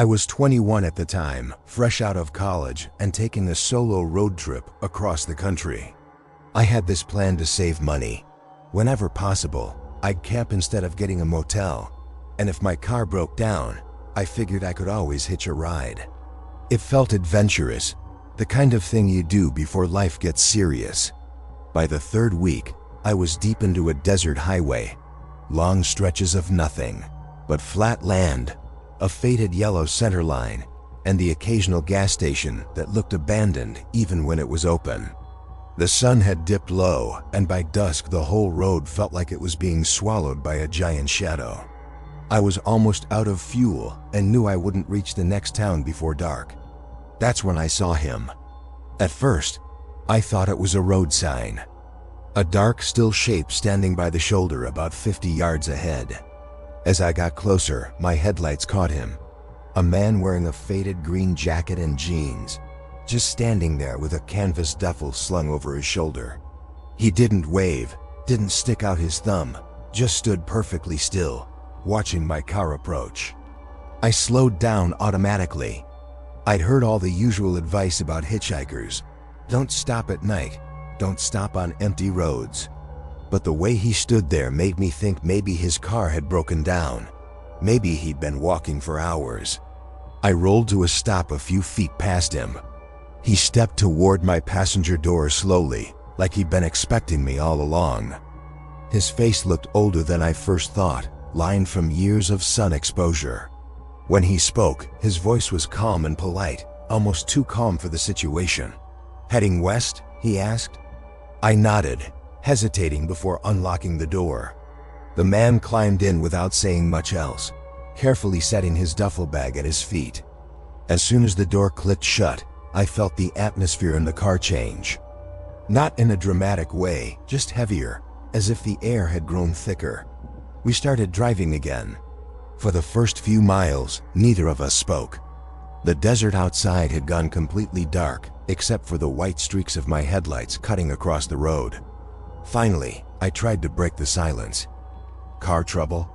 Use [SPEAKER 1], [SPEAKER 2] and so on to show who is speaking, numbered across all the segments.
[SPEAKER 1] I was 21 at the time, fresh out of college and taking a solo road trip across the country. I had this plan to save money. Whenever possible, I'd camp instead of getting a motel, and if my car broke down, I figured I could always hitch a ride. It felt adventurous, the kind of thing you do before life gets serious. By the third week, I was deep into a desert highway, long stretches of nothing but flat land, a faded yellow center line, and the occasional gas station that looked abandoned even when it was open. The sun had dipped low, and by dusk the whole road felt like it was being swallowed by a giant shadow. I was almost out of fuel and knew I wouldn't reach the next town before dark. That's when I saw him. At first, I thought it was a road sign. A dark, still shape standing by the shoulder about 50 yards ahead. As I got closer, my headlights caught him. A man wearing a faded green jacket and jeans, just standing there with a canvas duffel slung over his shoulder. He didn't wave, didn't stick out his thumb, just stood perfectly still, watching my car approach. I slowed down automatically. I'd heard all the usual advice about hitchhikers. Don't stop at night, don't stop on empty roads. But the way he stood there made me think maybe his car had broken down. Maybe he'd been walking for hours. I rolled to a stop a few feet past him. He stepped toward my passenger door slowly, like he'd been expecting me all along. His face looked older than I first thought, lined from years of sun exposure. When he spoke, his voice was calm and polite, almost too calm for the situation. "Heading west?" he asked. I nodded, hesitating before unlocking the door. The man climbed in without saying much else, carefully setting his duffel bag at his feet. As soon as the door clicked shut, I felt the atmosphere in the car change. Not in a dramatic way, just heavier, as if the air had grown thicker. We started driving again. For the first few miles, neither of us spoke. The desert outside had gone completely dark, except for the white streaks of my headlights cutting across the road. Finally, I tried to break the silence. "Car trouble?"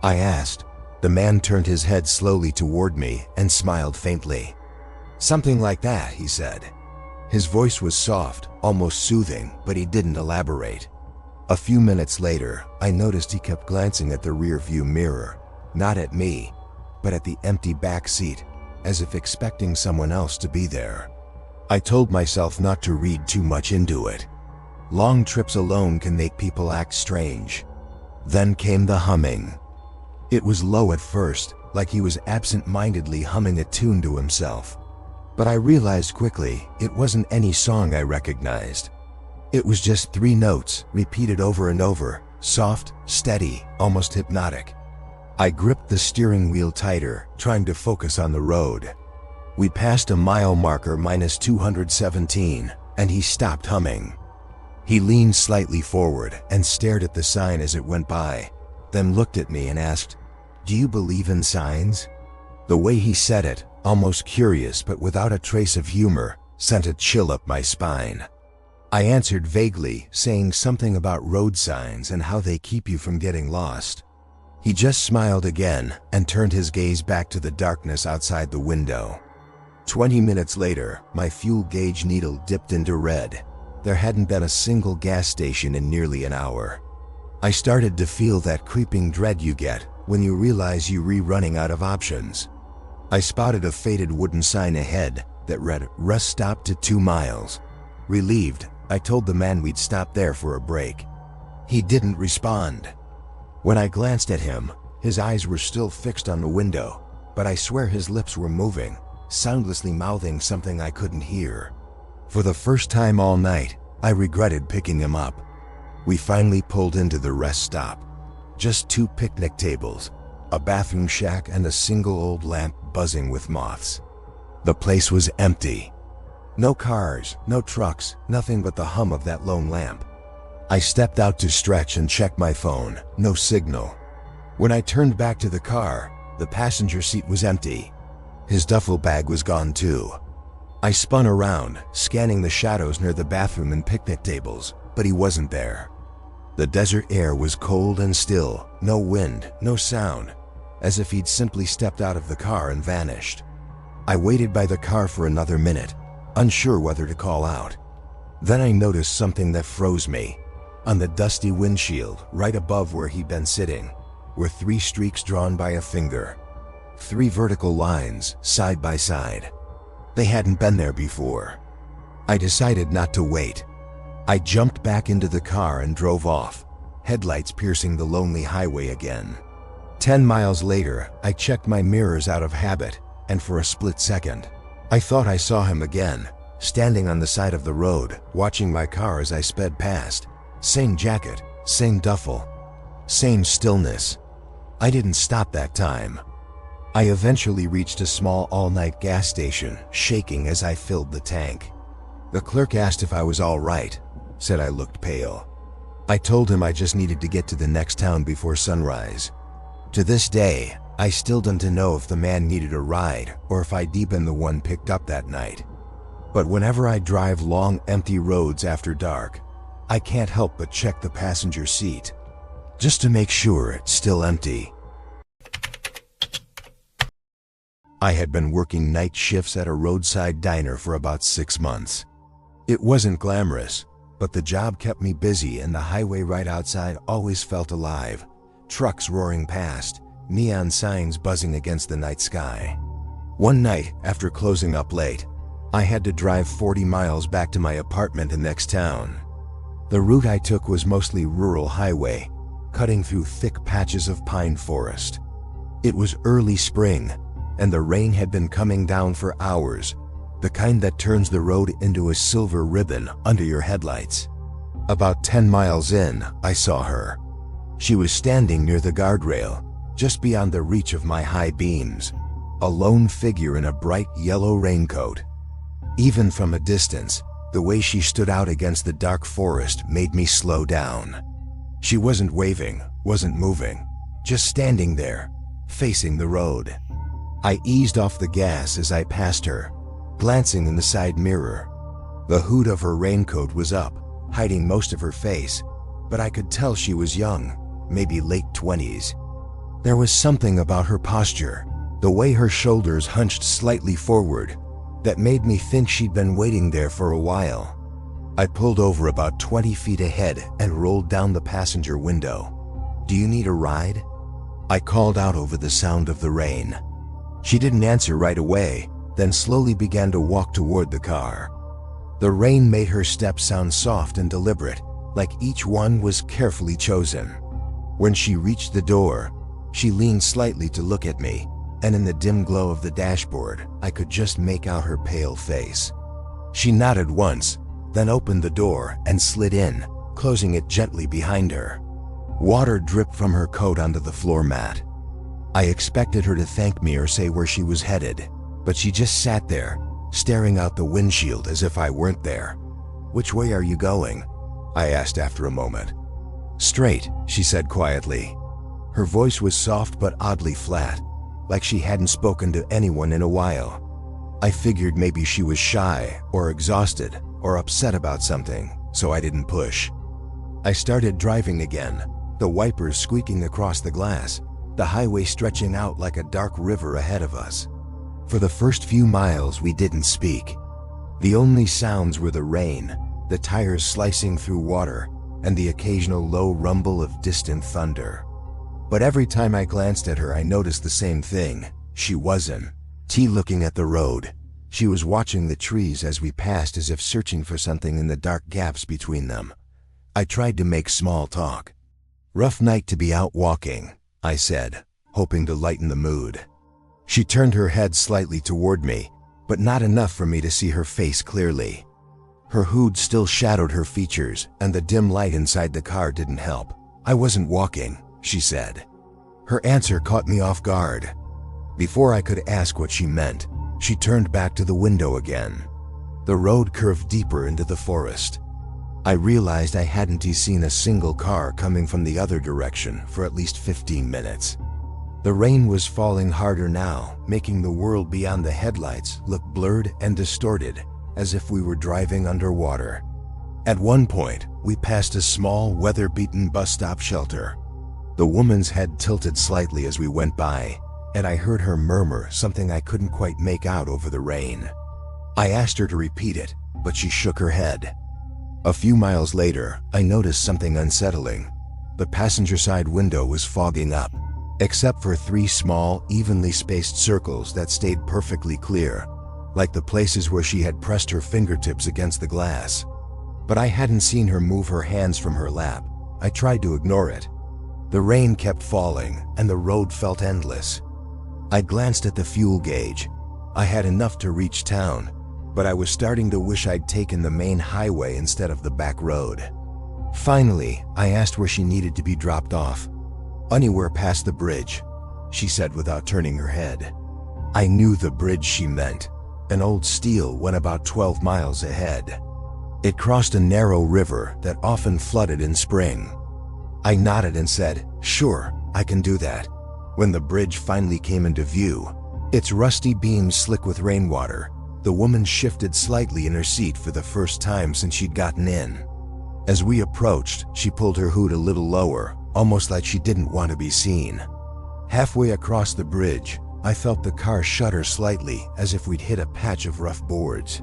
[SPEAKER 1] I asked. The man turned his head slowly toward me and smiled faintly. "Something like that," he said. His voice was soft, almost soothing, but he didn't elaborate. A few minutes later, I noticed he kept glancing at the rearview mirror, not at me, but at the empty back seat, as if expecting someone else to be there. I told myself not to read too much into it. Long trips alone can make people act strange. Then came the humming. It was low at first, like he was absent-mindedly humming a tune to himself. But I realized quickly it wasn't any song I recognized. It was just 3 notes, repeated over and over, soft, steady, almost hypnotic. I gripped the steering wheel tighter, trying to focus on the road. We passed a mile marker -217, and he stopped humming. He leaned slightly forward and stared at the sign as it went by, then looked at me and asked, "Do you believe in signs?" The way he said it, almost curious but without a trace of humor, sent a chill up my spine. I answered vaguely, saying something about road signs and how they keep you from getting lost. He just smiled again and turned his gaze back to the darkness outside the window. 20 minutes later, my fuel gauge needle dipped into red. There hadn't been a single gas station in nearly an hour. I started to feel that creeping dread you get when you realize you're running out of options. I spotted a faded wooden sign ahead that read, "Rest stop to 2 miles. Relieved, I told the man we'd stop there for a break. He didn't respond. When I glanced at him, his eyes were still fixed on the window, but I swear his lips were moving, soundlessly mouthing something I couldn't hear. For the first time all night, I regretted picking him up. We finally pulled into the rest stop. Just 2 picnic tables, a bathroom shack, and a single old lamp buzzing with moths. The place was empty. No cars, no trucks, nothing but the hum of that lone lamp. I stepped out to stretch and check my phone, no signal. When I turned back to the car, the passenger seat was empty. His duffel bag was gone too. I spun around, scanning the shadows near the bathroom and picnic tables, but he wasn't there. The desert air was cold and still, no wind, no sound, as if he'd simply stepped out of the car and vanished. I waited by the car for another minute, unsure whether to call out. Then I noticed something that froze me. On the dusty windshield, right above where he'd been sitting, were 3 streaks drawn by a finger. 3 vertical lines, side by side. They hadn't been there before. I decided not to wait. I jumped back into the car and drove off, headlights piercing the lonely highway again. 10 miles later, I checked my mirrors out of habit, and for a split second, I thought I saw him again, standing on the side of the road, watching my car as I sped past. Same jacket, same duffel, same stillness. I didn't stop that time. I eventually reached a small all-night gas station, shaking as I filled the tank. The clerk asked if I was all right, said I looked pale. I told him I just needed to get to the next town before sunrise. To this day, I still don't know if the man needed a ride or if I'd been the one picked up that night. But whenever I drive long, empty roads after dark, I can't help but check the passenger seat, just to make sure it's still empty. I had been working night shifts at a roadside diner for about 6 months. It wasn't glamorous, but the job kept me busy and the highway right outside always felt alive. Trucks roaring past, neon signs buzzing against the night sky. One night, after closing up late, I had to drive 40 miles back to my apartment in the next town. The route I took was mostly rural highway, cutting through thick patches of pine forest. It was early spring, and the rain had been coming down for hours, the kind that turns the road into a silver ribbon under your headlights. About 10 miles in, I saw her. She was standing near the guardrail, just beyond the reach of my high beams, a lone figure in a bright yellow raincoat. Even from a distance, the way she stood out against the dark forest made me slow down. She wasn't waving, wasn't moving, just standing there, facing the road. I eased off the gas as I passed her, glancing in the side mirror. The hood of her raincoat was up, hiding most of her face, but I could tell she was young, maybe late 20s. There was something about her posture, the way her shoulders hunched slightly forward, that made me think she'd been waiting there for a while. I pulled over about 20 feet ahead and rolled down the passenger window. "Do you need a ride?" I called out over the sound of the rain. She didn't answer right away, then slowly began to walk toward the car. The rain made her steps sound soft and deliberate, like each one was carefully chosen. When she reached the door, she leaned slightly to look at me, and in the dim glow of the dashboard, I could just make out her pale face. She nodded once, then opened the door and slid in, closing it gently behind her. Water dripped from her coat onto the floor mat. I expected her to thank me or say where she was headed, but she just sat there, staring out the windshield as if I weren't there. "Which way are you going?" I asked after a moment. "Straight," she said quietly. Her voice was soft but oddly flat, like she hadn't spoken to anyone in a while. I figured maybe she was shy or exhausted or upset about something, so I didn't push. I started driving again, the wipers squeaking across the glass, the highway stretching out like a dark river ahead of us. For the first few miles, we didn't speak. The only sounds were the rain, the tires slicing through water, and the occasional low rumble of distant thunder. But every time I glanced at her, I noticed the same thing. She wasn't looking at the road. She was watching the trees as we passed, as if searching for something in the dark gaps between them. I tried to make small talk. "Rough night to be out walking," I said, hoping to lighten the mood. She turned her head slightly toward me, but not enough for me to see her face clearly. Her hood still shadowed her features, and the dim light inside the car didn't help. "I wasn't walking," she said. Her answer caught me off guard. Before I could ask what she meant, she turned back to the window again. The road curved deeper into the forest. I realized I hadn't seen a single car coming from the other direction for at least 15 minutes. The rain was falling harder now, making the world beyond the headlights look blurred and distorted, as if we were driving underwater. At one point, we passed a small, weather-beaten bus stop shelter. The woman's head tilted slightly as we went by, and I heard her murmur something I couldn't quite make out over the rain. I asked her to repeat it, but she shook her head. A few miles later, I noticed something unsettling. The passenger side window was fogging up, except for 3 small, evenly spaced circles that stayed perfectly clear, like the places where she had pressed her fingertips against the glass. But I hadn't seen her move her hands from her lap. I tried to ignore it. The rain kept falling, and the road felt endless. I glanced at the fuel gauge. I had enough to reach town, but I was starting to wish I'd taken the main highway instead of the back road. Finally, I asked where she needed to be dropped off. "Anywhere past the bridge," she said without turning her head. I knew the bridge she meant. An old steel went about 12 miles ahead. It crossed a narrow river that often flooded in spring. I nodded and said, "Sure, I can do that." When the bridge finally came into view, its rusty beams slick with rainwater, the woman shifted slightly in her seat for the first time since she'd gotten in. As we approached, she pulled her hood a little lower, almost like she didn't want to be seen. Halfway across the bridge, I felt the car shudder slightly, as if we'd hit a patch of rough boards.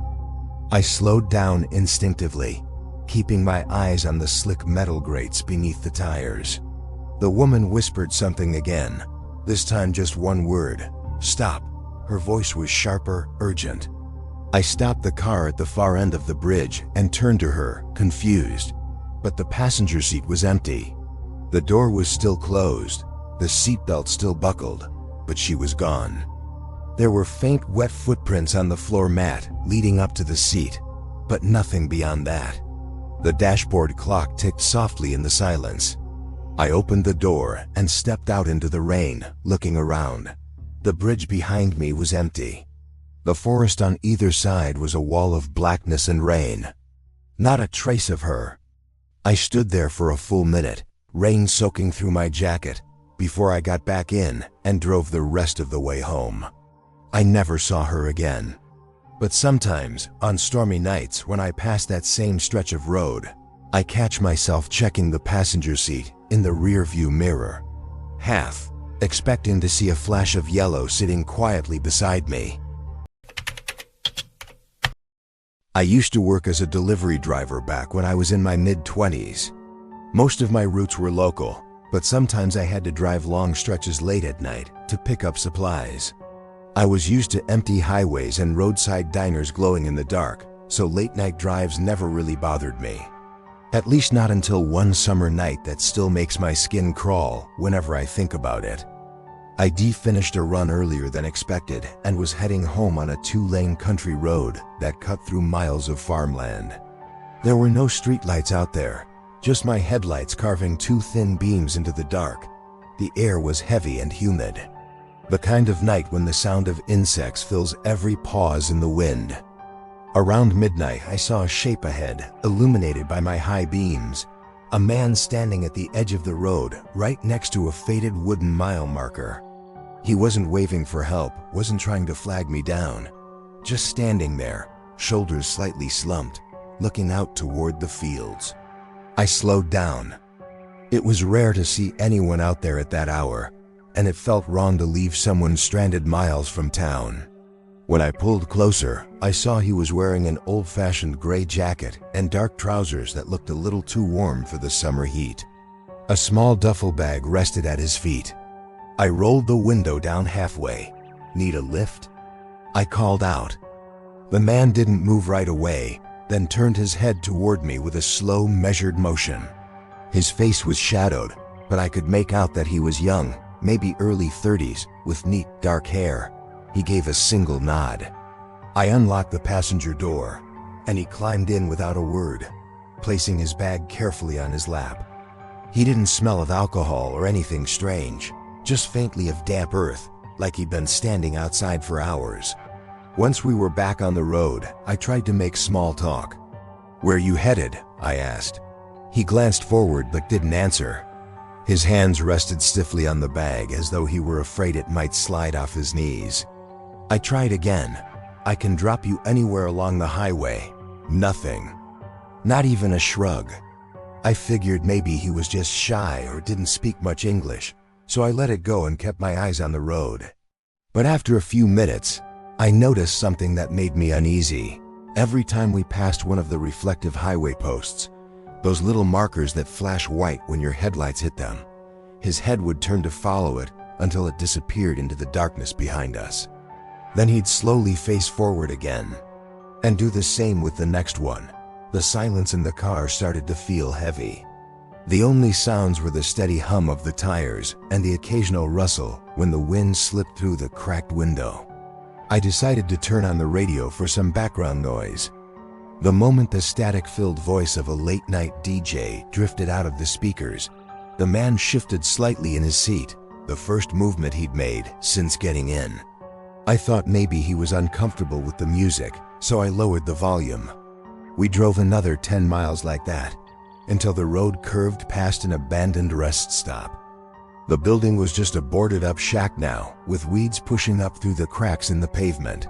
[SPEAKER 1] I slowed down instinctively, keeping my eyes on the slick metal grates beneath the tires. The woman whispered something again, this time just one word: "Stop." Her voice was sharper, urgent. I stopped the car at the far end of the bridge and turned to her, confused. But the passenger seat was empty. The door was still closed, the seatbelt still buckled, but she was gone. There were faint, wet footprints on the floor mat leading up to the seat, but nothing beyond that. The dashboard clock ticked softly in the silence. I opened the door and stepped out into the rain, looking around. The bridge behind me was empty. The forest on either side was a wall of blackness and rain. Not a trace of her. I stood there for a full minute, rain soaking through my jacket, before I got back in and drove the rest of the way home. I never saw her again. But sometimes, on stormy nights when I pass that same stretch of road, I catch myself checking the passenger seat in the rearview mirror, half expecting to see a flash of yellow sitting quietly beside me. I used to work as a delivery driver back when I was in my mid-20s. Most of my routes were local, but sometimes I had to drive long stretches late at night to pick up supplies. I was used to empty highways and roadside diners glowing in the dark, so late-night drives never really bothered me. At least not until one summer night that still makes my skin crawl whenever I think about it. I'd finished a run earlier than expected and was heading home on a 2-lane country road that cut through miles of farmland. There were no streetlights out there, just my headlights carving 2 thin beams into the dark. The air was heavy and humid, the kind of night when the sound of insects fills every pause in the wind. Around midnight, I saw a shape ahead, illuminated by my high beams. A man standing at the edge of the road, right next to a faded wooden mile marker. He wasn't waving for help, wasn't trying to flag me down. Just standing there, shoulders slightly slumped, looking out toward the fields. I slowed down. It was rare to see anyone out there at that hour, and it felt wrong to leave someone stranded miles from town. When I pulled closer, I saw he was wearing an old-fashioned gray jacket and dark trousers that looked a little too warm for the summer heat. A small duffel bag rested at his feet. I rolled the window down halfway. "Need a lift?" I called out. The man didn't move right away, then turned his head toward me with a slow, measured motion. His face was shadowed, but I could make out that he was young, maybe early 30s, with neat, dark hair. He gave a single nod. I unlocked the passenger door, and he climbed in without a word, placing his bag carefully on his lap. He didn't smell of alcohol or anything strange, just faintly of damp earth, like he'd been standing outside for hours. Once we were back on the road, I tried to make small talk. "Where you headed?" I asked. He glanced forward but didn't answer. His hands rested stiffly on the bag as though he were afraid it might slide off his knees. I tried again. "I can drop you anywhere along the highway." Nothing. Not even a shrug. I figured maybe he was just shy or didn't speak much English, so I let it go and kept my eyes on the road. But after a few minutes, I noticed something that made me uneasy. Every time we passed one of the reflective highway posts, those little markers that flash white when your headlights hit them, his head would turn to follow it until it disappeared into the darkness behind us. Then he'd slowly face forward again and do the same with the next one. The silence in the car started to feel heavy. The only sounds were the steady hum of the tires and the occasional rustle when the wind slipped through the cracked window. I decided to turn on the radio for some background noise. The moment the static-filled voice of a late-night DJ drifted out of the speakers, the man shifted slightly in his seat, the first movement he'd made since getting in. I thought maybe he was uncomfortable with the music, so I lowered the volume. We drove another 10 miles like that, until the road curved past an abandoned rest stop. The building was just a boarded-up shack now, with weeds pushing up through the cracks in the pavement.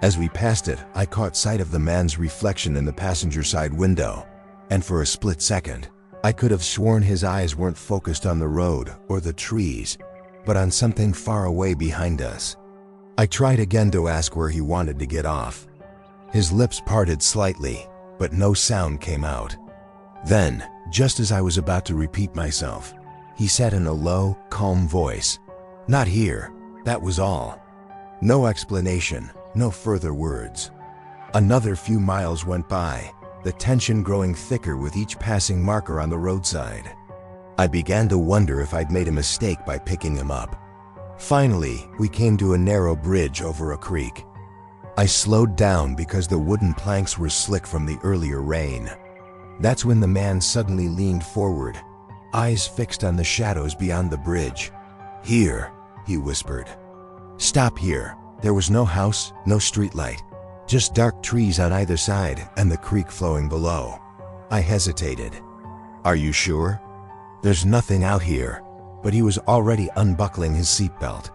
[SPEAKER 1] As we passed it, I caught sight of the man's reflection in the passenger side window, and for a split second, I could have sworn his eyes weren't focused on the road or the trees, but on something far away behind us. I tried again to ask where he wanted to get off. His lips parted slightly, but no sound came out. Then, just as I was about to repeat myself, he said in a low, calm voice, "Not here." That was all. No explanation, no further words. Another few miles went by, the tension growing thicker with each passing marker on the roadside. I began to wonder if I'd made a mistake by picking him up. Finally, we came to a narrow bridge over a creek. I slowed down because the wooden planks were slick from the earlier rain. That's when the man suddenly leaned forward, eyes fixed on the shadows beyond the bridge. "Here," he whispered. "Stop here." There was no house, no streetlight, just dark trees on either side and the creek flowing below. I hesitated. "Are you sure?" "There's nothing out here," but he was already unbuckling his seatbelt.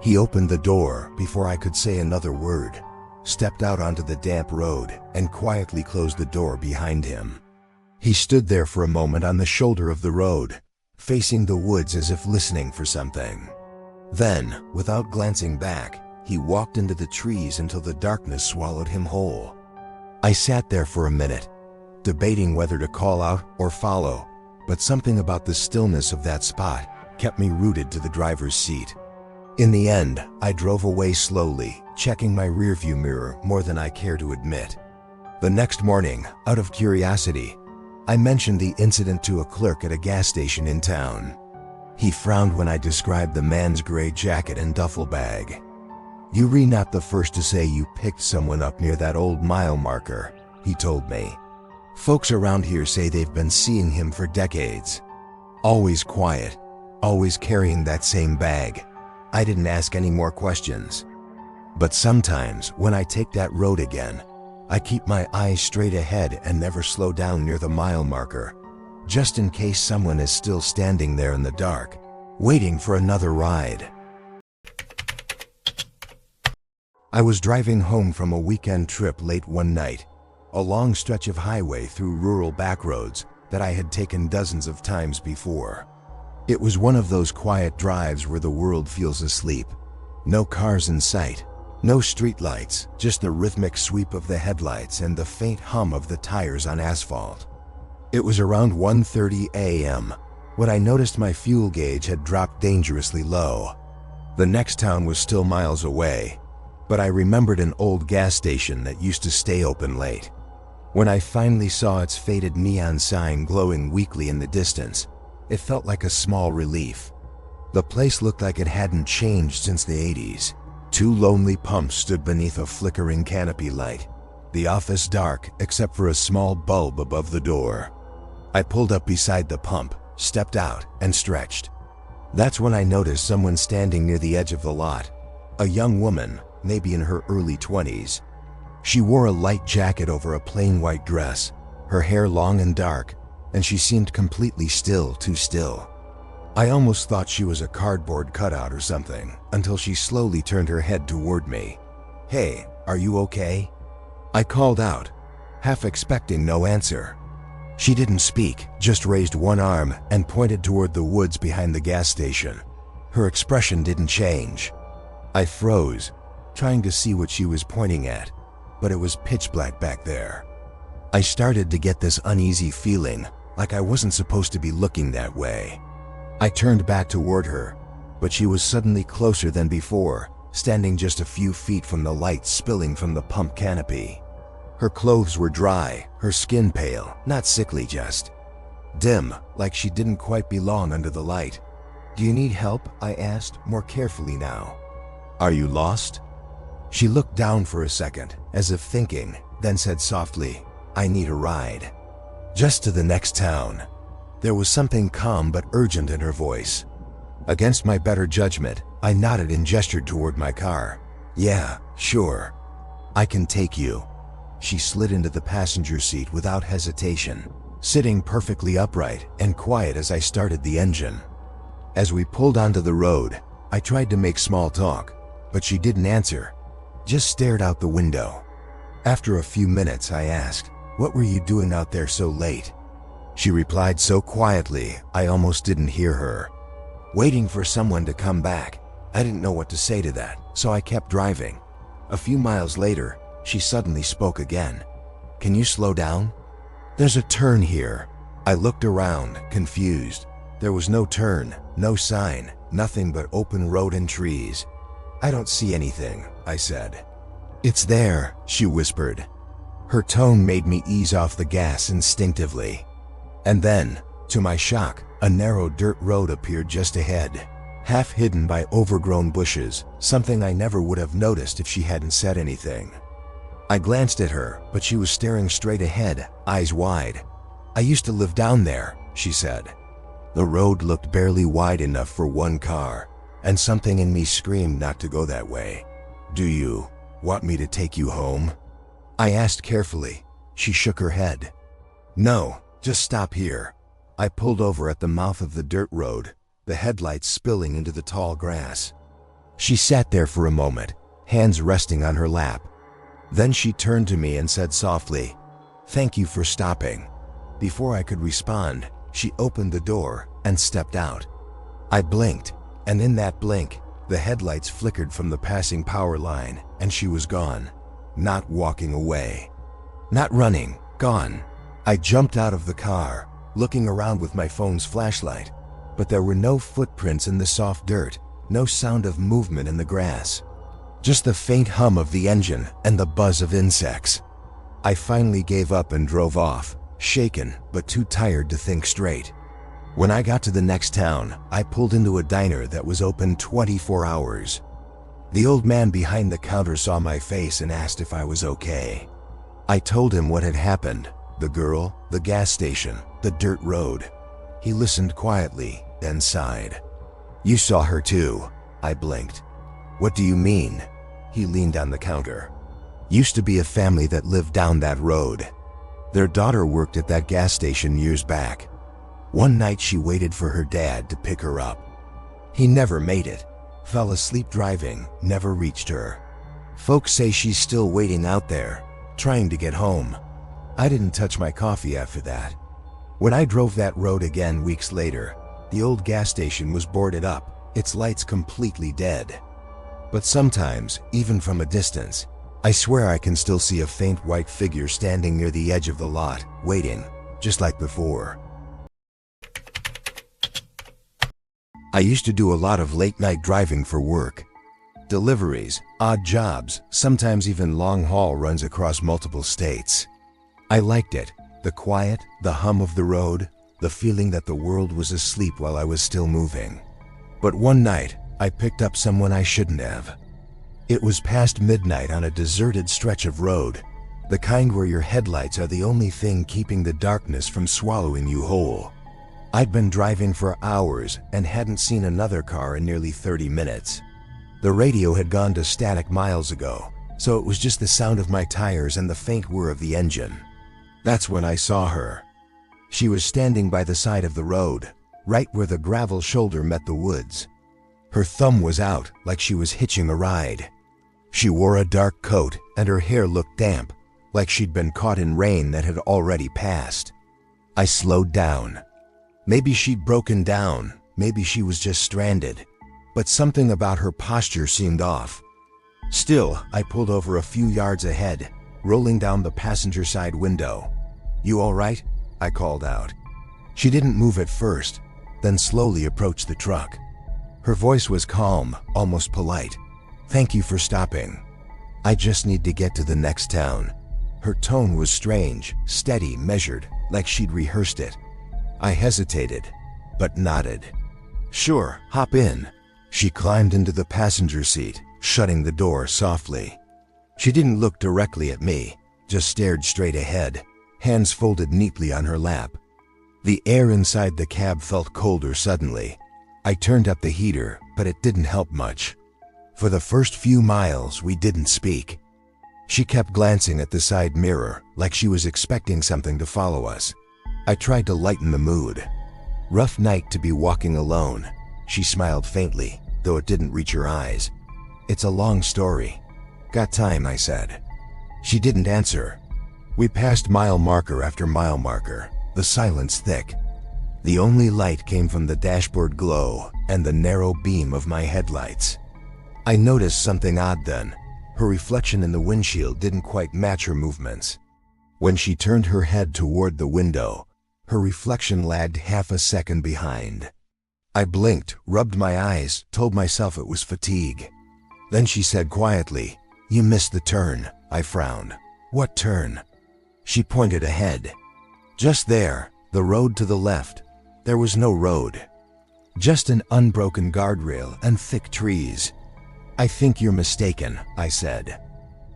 [SPEAKER 1] He opened the door before I could say another word, stepped out onto the damp road, and quietly closed the door behind him. He stood there for a moment on the shoulder of the road, facing the woods as if listening for something. Then, without glancing back, he walked into the trees until the darkness swallowed him whole. I sat there for a minute, debating whether to call out or follow, but something about the stillness of that spot kept me rooted to the driver's seat. In the end, I drove away slowly, checking my rearview mirror more than I care to admit. The next morning, out of curiosity, I mentioned the incident to a clerk at a gas station in town. He frowned when I described the man's gray jacket and duffel bag. "You're not the first to say you picked someone up near that old mile marker," he told me. "Folks around here say they've been seeing him for decades. Always quiet, always carrying that same bag." I didn't ask any more questions. But sometimes, when I take that road again, I keep my eyes straight ahead and never slow down near the mile marker, just in case someone is still standing there in the dark, waiting for another ride. I was driving home from a weekend trip late one night, a long stretch of highway through rural backroads that I had taken dozens of times before. It was one of those quiet drives where the world feels asleep. No cars in sight, no streetlights, just the rhythmic sweep of the headlights and the faint hum of the tires on asphalt. It was around 1:30 a.m. when I noticed my fuel gauge had dropped dangerously low. The next town was still miles away, but I remembered an old gas station that used to stay open late. When I finally saw its faded neon sign glowing weakly in the distance, it felt like a small relief. The place looked like it hadn't changed since the 80s. Two lonely pumps stood beneath a flickering canopy light, the office dark except for a small bulb above the door. I pulled up beside the pump, stepped out, and stretched. That's when I noticed someone standing near the edge of the lot, a young woman, maybe in her early 20s. She wore a light jacket over a plain white dress, her hair long and dark, and she seemed completely still, too still. I almost thought she was a cardboard cutout or something, until she slowly turned her head toward me. "Hey, are you okay?" I called out, half expecting no answer. She didn't speak, just raised one arm and pointed toward the woods behind the gas station. Her expression didn't change. I froze, trying to see what she was pointing at, but it was pitch black back there. I started to get this uneasy feeling, like I wasn't supposed to be looking that way. I turned back toward her, but she was suddenly closer than before, standing just a few feet from the light spilling from the pump canopy. Her clothes were dry, her skin pale, not sickly, just dim, like she didn't quite belong under the light. "Do you need help?" I asked, more carefully now. "Are you lost?" She looked down for a second, as if thinking, then said softly, "I need a ride. Just to the next town." There was something calm but urgent in her voice. Against my better judgment, I nodded and gestured toward my car. "Yeah, sure. I can take you." She slid into the passenger seat without hesitation, sitting perfectly upright and quiet as I started the engine. As we pulled onto the road, I tried to make small talk, but she didn't answer, just stared out the window. After a few minutes, I asked, "What were you doing out there so late?" She replied so quietly, I almost didn't hear her. "Waiting for someone to come back." I didn't know what to say to that, so I kept driving. A few miles later, she suddenly spoke again. "Can you slow down? There's a turn here." I looked around, confused. There was no turn, no sign, nothing but open road and trees. "I don't see anything," I said. "It's there," she whispered. Her tone made me ease off the gas instinctively. And then, to my shock, a narrow dirt road appeared just ahead, half hidden by overgrown bushes, something I never would have noticed if she hadn't said anything. I glanced at her, but she was staring straight ahead, eyes wide. "I used to live down there," she said. The road looked barely wide enough for one car, and something in me screamed not to go that way. "Do you want me to take you home?" I asked carefully. She shook her head. "No, just stop here." I pulled over at the mouth of the dirt road, the headlights spilling into the tall grass. She sat there for a moment, hands resting on her lap. Then she turned to me and said softly, "Thank you for stopping." Before I could respond, she opened the door and stepped out. I blinked, and in that blink, the headlights flickered from the passing power line, and she was gone. Not walking away. Not running, gone. I jumped out of the car, looking around with my phone's flashlight, but there were no footprints in the soft dirt, no sound of movement in the grass. Just the faint hum of the engine and the buzz of insects. I finally gave up and drove off, shaken but too tired to think straight. When I got to the next town, I pulled into a diner that was open 24 hours. The old man behind the counter saw my face and asked if I was okay. I told him what had happened: the girl, the gas station, the dirt road. He listened quietly, then sighed. "You saw her too." I blinked. "What do you mean?" He leaned on the counter. "Used to be a family that lived down that road. Their daughter worked at that gas station years back. One night she waited for her dad to pick her up. He never made it. Fell asleep driving, never reached her. Folks say she's still waiting out there, trying to get home." I didn't touch my coffee after that. When I drove that road again weeks later, the old gas station was boarded up, its lights completely dead. But sometimes, even from a distance, I swear I can still see a faint white figure standing near the edge of the lot, waiting, just like before. I used to do a lot of late-night driving for work. Deliveries, odd jobs, sometimes even long-haul runs across multiple states. I liked it, the quiet, the hum of the road, the feeling that the world was asleep while I was still moving. But one night, I picked up someone I shouldn't have. It was past midnight on a deserted stretch of road, the kind where your headlights are the only thing keeping the darkness from swallowing you whole. I'd been driving for hours and hadn't seen another car in nearly 30 minutes. The radio had gone to static miles ago, so it was just the sound of my tires and the faint whir of the engine. That's when I saw her. She was standing by the side of the road, right where the gravel shoulder met the woods. Her thumb was out, like she was hitching a ride. She wore a dark coat, and her hair looked damp, like she'd been caught in rain that had already passed. I slowed down. Maybe she'd broken down, maybe she was just stranded, but something about her posture seemed off. Still, I pulled over a few yards ahead, rolling down the passenger side window. "You all right?" I called out. She didn't move at first, then slowly approached the truck. Her voice was calm, almost polite. "Thank you for stopping. I just need to get to the next town." Her tone was strange, steady, measured, like she'd rehearsed it. I hesitated, but nodded. "Sure, hop in." She climbed into the passenger seat, shutting the door softly. She didn't look directly at me, just stared straight ahead, hands folded neatly on her lap. The air inside the cab felt colder suddenly. I turned up the heater, but it didn't help much. For the first few miles, we didn't speak. She kept glancing at the side mirror, like she was expecting something to follow us. I tried to lighten the mood. "Rough night to be walking alone." She smiled faintly, though it didn't reach her eyes. "It's a long story." "Got time," I said. She didn't answer. We passed mile marker after mile marker, the silence thick. The only light came from the dashboard glow and the narrow beam of my headlights. I noticed something odd then. Her reflection in the windshield didn't quite match her movements. When she turned her head toward the window, her reflection lagged half a second behind. I blinked, rubbed my eyes, told myself it was fatigue. Then she said quietly, "You missed the turn." I frowned. "What turn?" She pointed ahead. Just there, the road to the left. There was no road. Just an unbroken guardrail and thick trees. "I think you're mistaken," I said.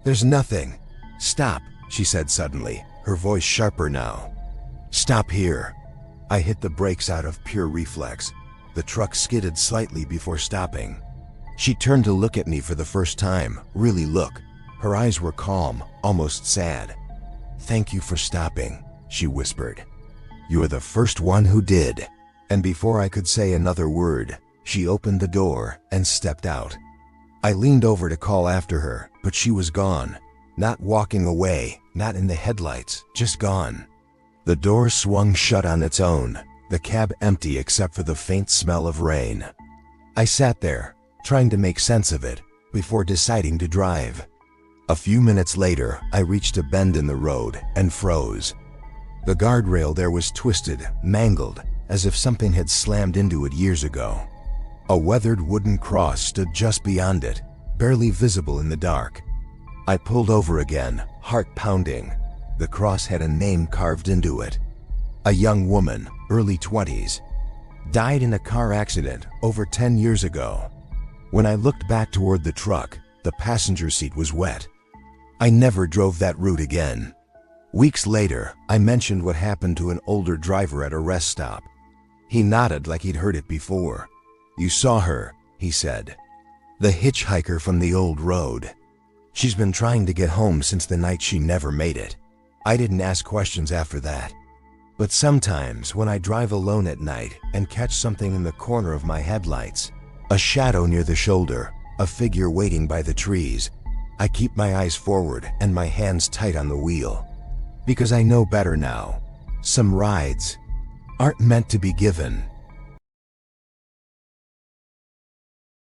[SPEAKER 1] "There's nothing." "Stop," she said suddenly, her voice sharper now. "Stop here." I hit the brakes out of pure reflex. The truck skidded slightly before stopping. She turned to look at me for the first time, really look. Her eyes were calm, almost sad. "Thank you for stopping," she whispered. "You're the first one who did." And before I could say another word, she opened the door and stepped out. I leaned over to call after her, but she was gone. Not walking away, not in the headlights, just gone. The door swung shut on its own, the cab empty except for the faint smell of rain. I sat there, trying to make sense of it, before deciding to drive. A few minutes later, I reached a bend in the road and froze. The guardrail there was twisted, mangled, as if something had slammed into it years ago. A weathered wooden cross stood just beyond it, barely visible in the dark. I pulled over again, heart pounding. The cross had a name carved into it. A young woman, early 20s. Died in a car accident over 10 years ago. When I looked back toward the truck, the passenger seat was wet. I never drove that route again. Weeks later, I mentioned what happened to an older driver at a rest stop. He nodded like he'd heard it before. "You saw her," he said. "The hitchhiker from the old road. She's been trying to get home since the night she never made it." I didn't ask questions after that. But sometimes when I drive alone at night and catch something in the corner of my headlights, a shadow near the shoulder, a figure waiting by the trees, I keep my eyes forward and my hands tight on the wheel. Because I know better now. Some rides aren't meant to be given.